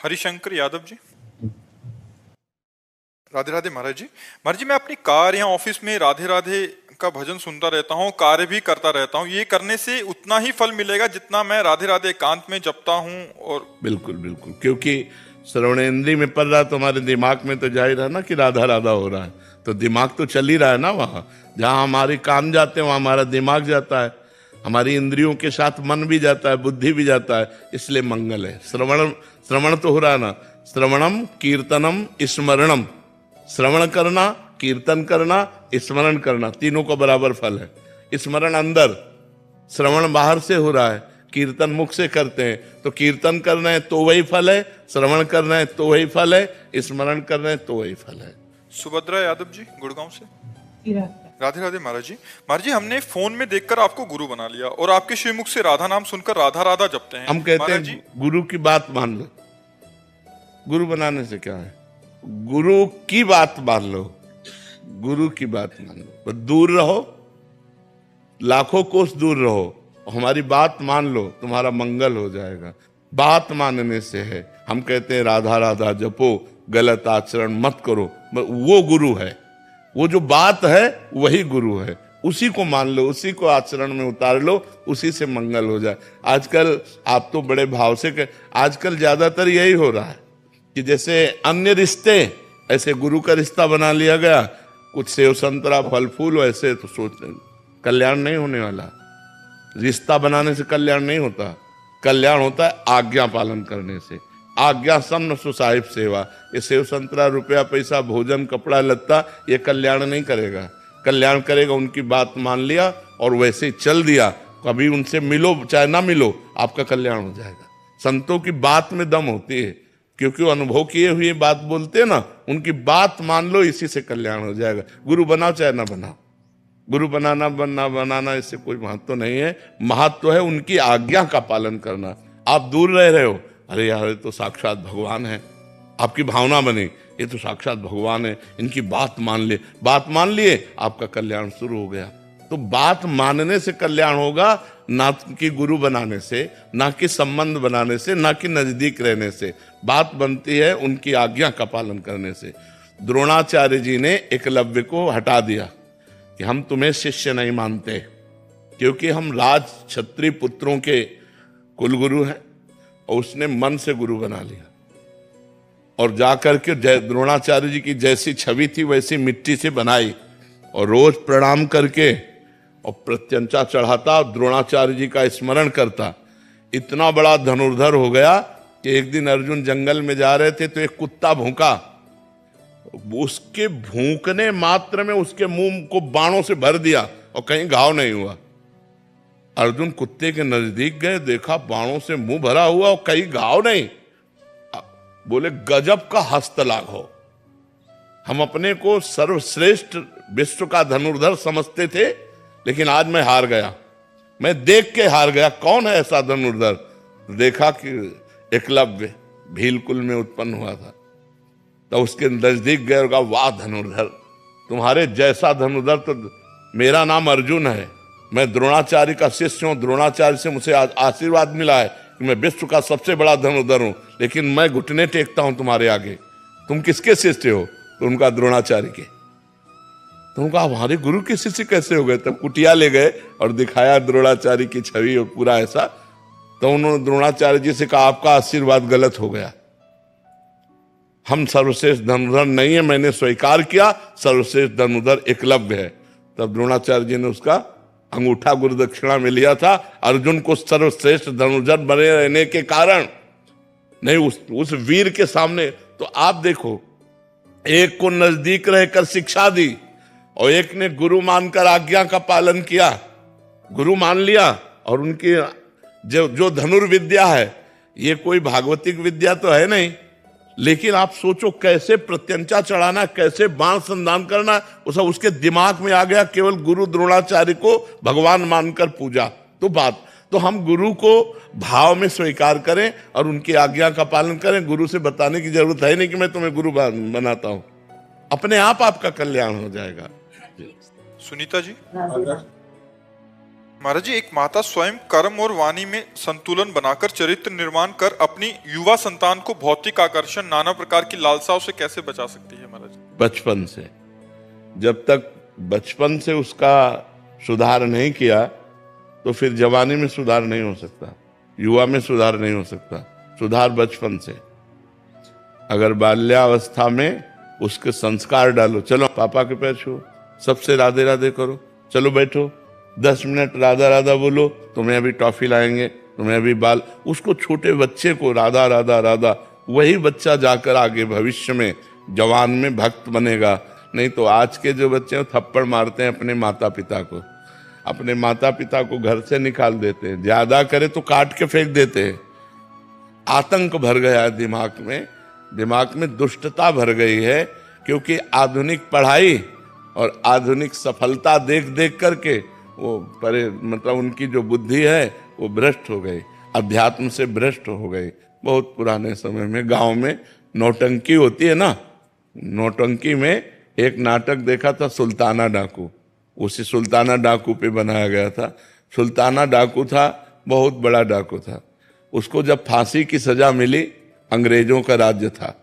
हरिशंकर यादव जी। राधे राधे महाराज जी। महाराज जी, मैं अपनी कार या ऑफिस में राधे राधे का भजन सुनता रहता हूँ, कार्य भी करता रहता हूँ। ये करने से उतना ही फल मिलेगा जितना मैं राधे राधे एकांत में जपता हूँ। और बिल्कुल बिल्कुल, क्योंकि श्रवणेंद्रिय में पड़ रहा तो हमारे दिमाग में तो जाहिर है ना कि राधा राधा हो रहा है, तो दिमाग तो चल ही रहा है ना। वहाँ जहाँ हमारे कान जाते हैं वहाँ हमारा दिमाग जाता है, हमारी इंद्रियों के साथ मन भी जाता है, बुद्धि भी जाता है, इसलिए मंगल है। श्रवण तो हो रहा है ना, श्रवणम कीर्तनम स्मरणम। श्रवण करना, कीर्तन करना, स्मरण करना, तीनों को बराबर फल है। स्मरण अंदर, श्रवण बाहर से हो रहा है, कीर्तन मुख से करते हैं, तो कीर्तन करना है तो वही फल है, श्रवण करना है तो वही फल है, स्मरण करना है तो वही फल है। सुभद्रा यादव जी, गुड़गांव से। राधे राधे महाराज जी। महाराज जी, हमने फोन में देखकर आपको गुरु बना लिया और आपके श्रीमुख से राधा नाम सुनकर राधा राधा जपते हैं। हम कहते हैं गुरु की बात मान लो। गुरु बनाने से क्या है? गुरु की बात मान लो, गुरु की बात मान लो, बस दूर रहो, लाखों कोस दूर रहो, हमारी बात मान लो, तुम्हारा मंगल हो जाएगा। बात मानने से है। हम कहते हैं राधा राधा जपो, गलत आचरण मत करो, वो गुरु है। वो जो बात है वही गुरु है, उसी को मान लो, उसी को आचरण में उतार लो, उसी से मंगल हो जाए। आजकल आप तो बड़े भाव से आजकल ज्यादातर यही हो रहा है कि जैसे अन्य रिश्ते ऐसे गुरु का रिश्ता बना लिया गया, कुछ सेव संतरा फल फूल, वैसे तो सोच कल्याण नहीं होने वाला। रिश्ता बनाने से कल्याण नहीं होता, कल्याण होता है आज्ञा पालन करने से। आज्ञा सम्न सुसाहिब सेवा। ये सेव संतरा, रुपया पैसा, भोजन, कपड़ा लत्ता, ये कल्याण नहीं करेगा। कल्याण करेगा उनकी बात मान लिया और वैसे ही चल दिया। कभी उनसे मिलो चाहे ना मिलो, आपका कल्याण हो जाएगा। संतों की बात में दम होती है, क्योंकि वो अनुभव किए हुए बात बोलते हैं ना, उनकी बात मान लो, इसी से कल्याण हो जाएगा। गुरु बनाओ चाहे ना बनाओ, गुरु बनाना इससे कोई महत्व नहीं है। महत्व है उनकी आज्ञा का पालन करना। आप दूर रह रहे हो, अरे यार ये तो साक्षात भगवान है, आपकी भावना बनी, ये तो साक्षात भगवान है, इनकी बात मान ले। बात मान लिए, आपका कल्याण शुरू हो गया। तो बात मानने से कल्याण होगा, ना कि गुरु बनाने से, ना कि संबंध बनाने से, ना कि नजदीक रहने से। बात बनती है उनकी आज्ञा का पालन करने से। द्रोणाचार्य जी ने एकलव्य को हटा दिया कि हम तुम्हें शिष्य नहीं मानते, क्योंकि हम राज क्षत्रिय पुत्रों के कुलगुरु हैं, और उसने मन से गुरु बना लिया। और जाकर के द्रोणाचार्य जी की जैसी छवि थी वैसी मिट्टी से बनाई, और रोज प्रणाम करके और प्रत्यंचा चढ़ाता, द्रोणाचार्य जी का स्मरण करता। इतना बड़ा धनुर्धर हो गया कि एक दिन अर्जुन जंगल में जा रहे थे तो एक कुत्ता भौंका। उसके भूखने मात्र में उसके मुंह को बाणों से भर दिया और कहीं घाव नहीं हुआ। अर्जुन कुत्ते के नजदीक गए, देखा बाणों से मुंह भरा हुआ और कहीं घाव नहीं। बोले गजब का हस्तलाघव हो। हम अपने को सर्वश्रेष्ठ विश्व का धनुर्धर समझते थे, लेकिन आज मैं हार गया, मैं देख के हार गया। कौन है ऐसा धनुर्धर? देखा कि एकलव्य भीलकुल में उत्पन्न हुआ था, तो उसके नजदीक गए और कहा वाह धनुर्धर, तुम्हारे जैसा धनुर्धर तो मेरा नाम अर्जुन है, मैं द्रोणाचार्य का शिष्य हूं, द्रोणाचार्य से मुझे आशीर्वाद मिला है कि मैं विश्व का सबसे बड़ा धनुर्धर हूं, लेकिन मैं घुटने टेकता हूं तुम्हारे आगे। तुम किसके शिष्य हो? तो उनका द्रोणाचार्य के। तो उनका हमारे गुरु के शिष्य कैसे हो गए? तब कुटिया ले गए और दिखाया द्रोणाचार्य की छवि पूरा ऐसा। तो उन्होंने द्रोणाचार्य जी से कहा आपका आशीर्वाद गलत हो गया, हम सर्वश्रेष्ठ धनुर्धर नहीं है, मैंने स्वीकार किया, सर्वश्रेष्ठ धनुर्धर एकलव्य है। तब द्रोणाचार्य जी ने उसका अंगूठा गुरु दक्षिणा में लिया था। अर्जुन को सर्वश्रेष्ठ धनुर्धर बने रहने के कारण नहीं, उस वीर के सामने। तो आप देखो, एक को नजदीक रहकर शिक्षा दी और एक ने गुरु मानकर आज्ञा का पालन किया, गुरु मान लिया। और उनकी जो धनुर्विद्या है, ये कोई भागवतिक विद्या तो है नहीं, लेकिन आप सोचो कैसे प्रत्यंचा चढ़ाना, कैसे बाण संधान करना, वो सब उसके दिमाग में आ गया। केवल गुरु द्रोणाचार्य को भगवान मानकर पूजा। तो हम गुरु को भाव में स्वीकार करें और उनकी आज्ञा का पालन करें। गुरु से बताने की जरूरत है नहीं कि मैं तुम्हें गुरु बनाता हूं, अपने आप आपका कल्याण हो जाएगा। सुनीता जी। महाराज जी, एक माता स्वयं कर्म और वाणी में संतुलन बनाकर चरित्र निर्माण कर अपनी युवा संतान को भौतिक आकर्षण, नाना प्रकार की लालसाओं से कैसे बचा सकती है महाराज? बचपन से। जब तक बचपन से उसका सुधार नहीं किया तो फिर जवानी में सुधार नहीं हो सकता, युवा में सुधार नहीं हो सकता। सुधार बचपन से। अगर बाल्यावस्था में उसके संस्कार डालो, चलो पापा के पैर छुओ, सबसे राधे राधे करो, चलो बैठो 10 मिनट राधा राधा बोलो, तुम्हें अभी टॉफी लाएंगे, तुम्हें अभी बाल। उसको छोटे बच्चे को राधा राधा राधा, वही बच्चा जाकर आगे भविष्य में जवान में भक्त बनेगा। नहीं तो आज के जो बच्चे थप्पड़ मारते हैं अपने माता पिता को, अपने माता पिता को घर से निकाल देते हैं, ज्यादा करे तो काट के फेंक देते हैं। आतंक भर गया है दिमाग में दुष्टता भर गई है, क्योंकि आधुनिक पढ़ाई और आधुनिक सफलता देख देख करके वो मतलब उनकी जो बुद्धि है वो भ्रष्ट हो गई, अध्यात्म से भ्रष्ट हो गई। बहुत पुराने समय में गांव में नौटंकी होती है ना, नौटंकी में एक नाटक देखा था सुल्ताना डाकू, उसी सुल्ताना डाकू पे बनाया गया था। सुल्ताना डाकू था, बहुत बड़ा डाकू था। उसको जब फांसी की सजा मिली, अंग्रेजों का राज्य था,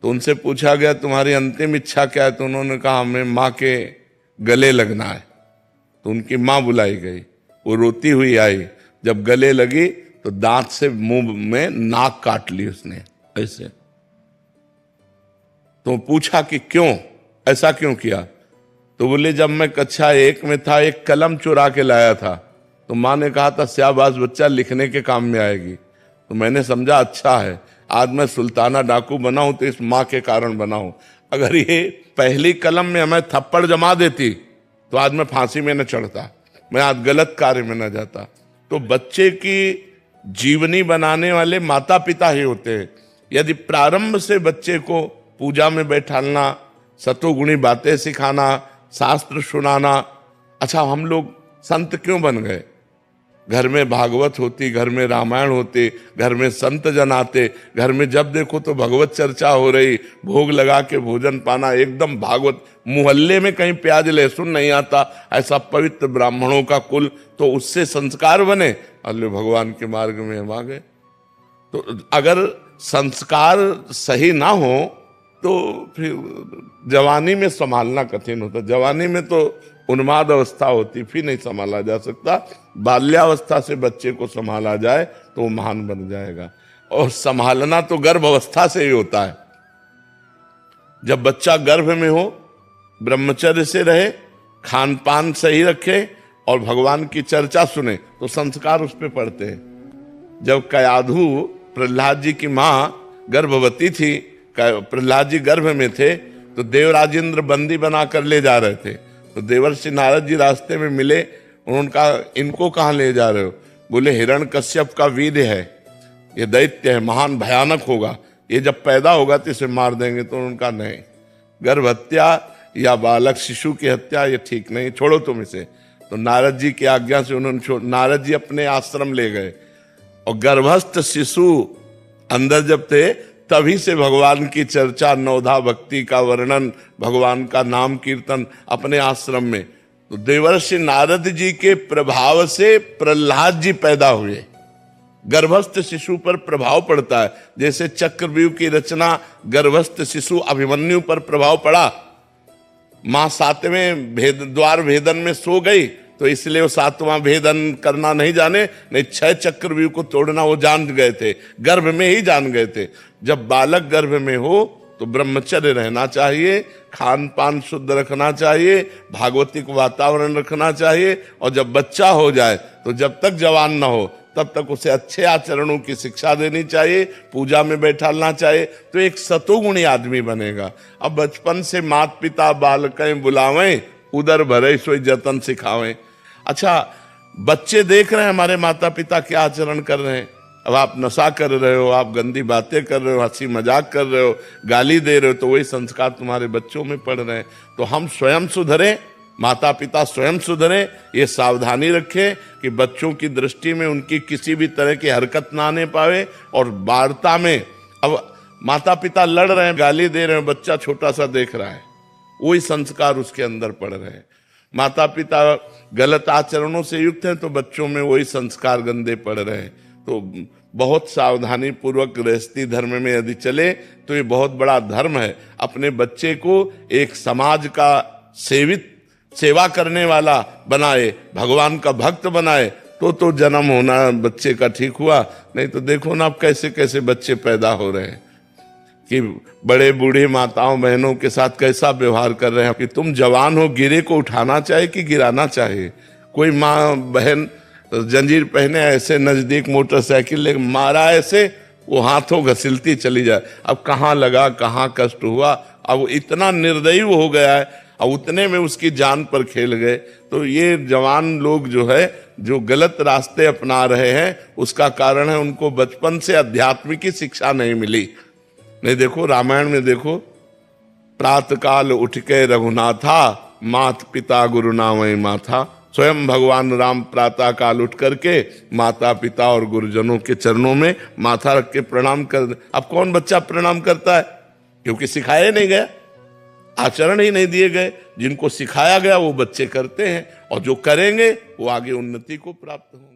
तो उनसे पूछा गया तुम्हारी अंतिम इच्छा क्या है? तो उन्होंने कहा हमें माँ के गले लगना है। तो उनकी माँ बुलाई गई, वो रोती हुई आई, जब गले लगी तो दांत से मुंह में नाक काट ली उसने ऐसे। तो पूछा कि क्यों, ऐसा क्यों किया? तो बोले जब मैं कक्षा 1 में था एक कलम चुरा के लाया था, तो माँ ने कहा था शाबाश बच्चा, लिखने के काम में आएगी। तो मैंने समझा अच्छा है, आज मैं सुल्ताना डाकू बना हूं तो इस माँ के कारण बना हूं। अगर ये पहली कलम में हमें थप्पड़ जमा देती तो आज मैं फांसी में न चढ़ता, मैं आज गलत कार्य में न जाता। तो बच्चे की जीवनी बनाने वाले माता पिता ही होते हैं। यदि प्रारंभ से बच्चे को पूजा में बैठालना, सतोगुणी बातें सिखाना, शास्त्र सुनाना। अच्छा, हम लोग संत क्यों बन गए? घर में भागवत होती, घर में रामायण होती, घर में संत जन आते, घर में जब देखो तो भगवत चर्चा हो रही, भोग लगा के भोजन पाना, एकदम भागवत। मोहल्ले में कहीं प्याज लहसुन नहीं आता, ऐसा पवित्र ब्राह्मणों का कुल, तो उससे संस्कार बने, अल्लाह भगवान के मार्ग में हम आ गए। तो अगर संस्कार सही ना हो तो फिर जवानी में संभालना कठिन होता। जवानी में तो उन्माद अवस्था होती, फिर नहीं संभाला जा सकता। बाल्यावस्था से बच्चे को संभाला जाए तो वो महान बन जाएगा। और संभालना तो गर्भ अवस्था से ही होता है। जब बच्चा गर्भ में हो, ब्रह्मचर्य से रहे, खान पान सही रखे और भगवान की चर्चा सुने तो संस्कार उस पर पड़ते हैं। जब कयाधु प्रहलाद जी की माँ गर्भवती थी, प्रहलाद जी गर्भ में थे, तो देवराजेंद्र बंदी बना कर ले जा रहे थे। तो देवर्षि नारद जी रास्ते में मिले, उन्होंने कहा इनको कहाँ ले जा रहे हो? बोले हिरण्यकश्यप का वीर्य है, ये दैत्य है, महान भयानक होगा, ये जब पैदा होगा तो इसे मार देंगे। तो उनका नहीं, गर्भ हत्या या बालक शिशु की हत्या ये ठीक नहीं, छोड़ो तुम इसे। तो नारद जी की आज्ञा से उन्होंने नारद जी अपने आश्रम ले गए, और गर्भस्थ शिशु अंदर जब थे तभी से भगवान की चर्चा, नवधा भक्ति का वर्णन, भगवान का नाम कीर्तन अपने आश्रम में। तो देवर्षि नारद जी के प्रभाव से प्रहलाद जी पैदा हुए। गर्भस्थ शिशु पर प्रभाव पड़ता है, जैसे चक्रव्यूह की रचना गर्भस्थ शिशु अभिमन्यु पर प्रभाव पड़ा। मां 7वें द्वार भेदन में सो गई, तो इसलिए वो 7वां भेदन करना नहीं जाने, नहीं 6 चक्रव्यूह को तोड़ना वो जान गए थे, गर्भ में ही जान गए थे। जब बालक गर्भ में हो तो ब्रह्मचर्य रहना चाहिए, खान पान शुद्ध रखना चाहिए, भागवतिक वातावरण रखना चाहिए। और जब बच्चा हो जाए तो जब तक जवान ना हो तब तक उसे अच्छे आचरणों की शिक्षा देनी चाहिए, पूजा में बैठालना चाहिए, तो एक सतोगुणी आदमी बनेगा। अब बचपन से माता पिता बालकें बुलावें, उदर भरे सोई जतन सिखावें। अच्छा, बच्चे देख रहे हैं हमारे माता पिता क्या आचरण कर रहे हैं। अब आप नशा कर रहे हो, आप गंदी बातें कर रहे हो, हंसी मजाक कर रहे हो, गाली दे रहे हो, तो वही संस्कार तुम्हारे बच्चों में पड़ रहे हैं। तो हम स्वयं सुधरें, माता पिता स्वयं सुधरें, ये सावधानी रखें कि बच्चों की दृष्टि में उनकी किसी भी तरह की हरकत ना आने पावे। और वार्ता में अब माता पिता लड़ रहे हैं, गाली दे रहे हैं, बच्चा छोटा सा देख रहा है, वही संस्कार उसके अंदर पड़ रहे हैं। माता पिता गलत आचरणों से युक्त हैं तो बच्चों में वही संस्कार गंदे पड़ रहे हैं। तो बहुत सावधानी पूर्वक गृहस्थी धर्म में यदि चले तो ये बहुत बड़ा धर्म है। अपने बच्चे को एक समाज का सेवा करने वाला बनाए, भगवान का भक्त बनाए, तो जन्म होना बच्चे का ठीक हुआ। नहीं तो देखो ना अब कैसे कैसे बच्चे पैदा हो रहे हैं कि बड़े बूढ़े माताओं बहनों के साथ कैसा व्यवहार कर रहे हैं कि तुम जवान हो, गिरे को उठाना चाहे कि गिराना चाहे। कोई माँ बहन जंजीर पहने ऐसे नजदीक मोटरसाइकिल ले मारा ऐसे, वो हाथों घसीलती चली जाए। अब कहाँ लगा, कहाँ कष्ट हुआ, अब इतना निर्दयी हो गया है और उतने में उसकी जान पर खेल गए। तो ये जवान लोग जो है जो गलत रास्ते अपना रहे हैं उसका कारण है उनको बचपन से अध्यात्म की शिक्षा नहीं मिली। नहीं देखो रामायण में देखो, प्रातः काल उठ के रघुनाथा, मात पिता गुरु नामय माथा। स्वयं भगवान राम प्रातः काल उठ करके माता पिता और गुरुजनों के चरणों में माथा रख के प्रणाम कर। अब कौन बच्चा प्रणाम करता है? क्योंकि सिखाया नहीं गया, आचरण ही नहीं दिए गए। जिनको सिखाया गया वो बच्चे करते हैं और जो करेंगे वो आगे उन्नति को प्राप्त होंगे।